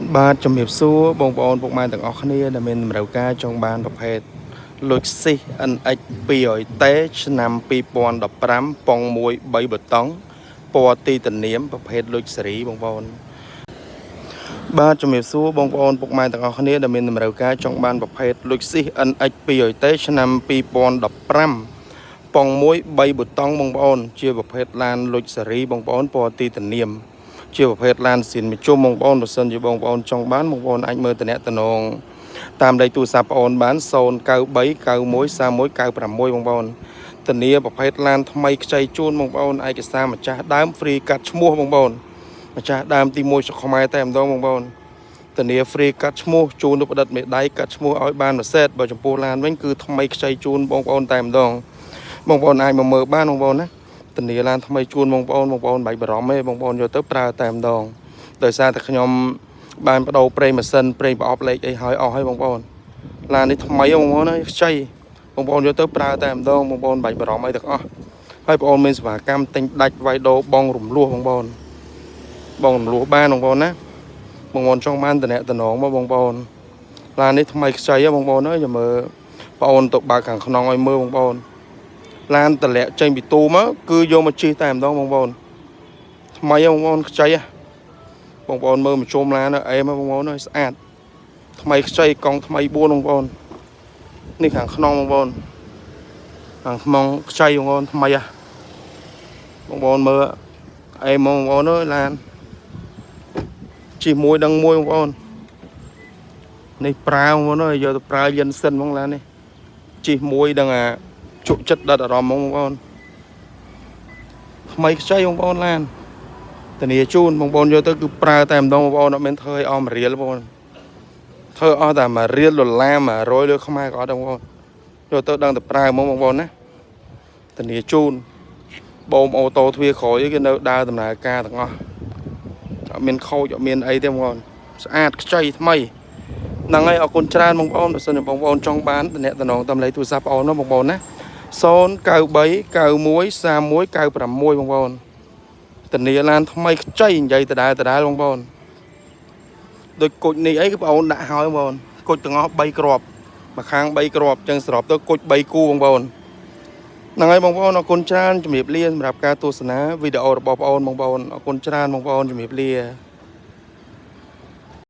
បាទជំរាបសួរបងប្អូនពុកម៉ែទាំងអស់គ្នាដែលមានតម្រូវការចង់បានប្រភេទលុចស៊ីស NX 200T ឆ្នាំ2015ប៉ុង1 3ប៊ូតុងពណ៌ទីតានាមប្រភេទលុចសេរីបងប្អូនបាទជំរាបសួរបងប្អូនពុកម៉ែទាំងអស់គ្នាដែលមានតម្រូវការចង់បានប្រភេទលុចស៊ីស NX 200T ឆ្នាំ2015ប៉ុង1 3ប៊ូតុងបងប្អូនជាប្រភេទឡានលុចសេរីបងប្អូនពណ៌ទីតានាមជាប្រភេទឡានស៊ីនមជ្ឈុំបងប្អូនបើសិនជាបងប្អូនចង់បានបងប្អូនអាចមើលតំណងតាមលេខទូរស័ព្ទបងប្អូនបាន0939131996បងប្អូនធានាប្រភេទឡានថ្មីខ្ចីជូនបងប្អូនឯកសារម្ចាស់ដើមហ្វ្រីកាត់ឈ្មោះបងប្អូនម្ចាស់ដើមទី1ស្រុកខ្មែរតែម្ដងបងប្អូនធានាហ្វ្រីកាត់ឈ្មោះជូនទៅផ្ដិតមេដៃកាត់ឈ្មោះឲ្យបានមួយសេតបើចំពោះឡានវិញគឺថ្មីខ្ចីជូនបងប្អូនតែម្ដងបងប្អូនអាចមកមើលបានបងប្អូនណាធានាឡានថ្មីជូនបងប្អូនបាច់បារម្ភទេបងប្អូនយកទៅប្រើតែម្ដងដោយសារតែខ្ញុំបានបដូរប្រេងម៉ាស៊ីនប្រេងប្រអប់លេខអីហើយអស់ហើយបងប្អូនឡាននេះថ្មីបងប្អូនខ្ចីបងប្អូនយកទៅប្រើតែម្ដងបងប្អូនបាច់បារម្ភអីទាំងអស់ហើយបងប្អូនមានសេវាកម្មទិញដាច់វាយដូរបងរំលោះបងប្អូនបងរំលោះបានបងប្អូនណាបងប្អូនចង់បានតំណងមកបងប្អូនឡាននេះថ្មីខ្ចីបងប្អូនអើយចាំមើលបងប្អូនទៅបើកខាងក្នុងឲ្យមើលបងប្អូនឡានតម្លាក់ចេញពីទូមកគឺយកមកជិះតែម្ដងបងប្អូនថ្មីបងប្អូនខ្ចីបងប្អូនមើលមកជុំឡានអេមបងប្អូនស្អាតថ្មីខ្ចីកង់ថ្មី4បងប្អូននេះខាងក្នុងបងប្អូនខាងក្នុងខ្ចីបងប្អូនថ្មីបងប្អូនមើលអេមបងប្អូនអើយឡានជិះមួយដឹងមួយបងប្អូននេះប្រើបងប្អូនអើយយកទៅប្រើយិនសិនហ្មងឡាននេះជិះមួយដឹងអាជក់ចិត្តដិតអារម្មណ៍ហ្មងបងប្អូនថ្មីខ្ចីបងប្អូនឡានធានាជូនបងប្អូនយកទៅគឺប្រើតែម្ដងបងប្អូនអត់មានធ្វើឲ្យអស់មួយរៀលបងប្អូនធ្វើអស់តែមួយរៀលដុល្លារ100លើខ្មែរក៏អត់ដែរបងប្អូនយកទៅដឹងតែប្រើហ្មងបងប្អូនណាធានាជូនបូមអូតូទ្វារក្រោយគេនៅដើរដំណើរការទាំងអស់អត់មានខូចអត់មានអីទេបងប្អូនស្អាតខ្ចីថ្មីហ្នឹងហើយអរគុណច្រើនបងប្អូនបើសិនជាបងប្អូនចង់បានតំណតាមលេខទូរស័ព្ទបងប្អូនណាបងប្អូនណា0939131996បងប្អូនធានាឡានថ្មីខ្ចីនិយាយដដែលបងប្អូនដូចគុជនេះអីគឺបងប្អូនដាក់ហើយបងប្អូនគុជទាំងអស់3គ្រាប់មួយខាង3គ្រាប់ចឹងសរុបទៅគុជ3គូបងប្អូនហ្នឹងហើយបងប្អូនអរគុណច្រើនជំរាបលាសម្រាប់ការទស្សនាវីដេអូរបស់បងប្អូនអរគុណច្រើនបងប្អូនជំរាបលា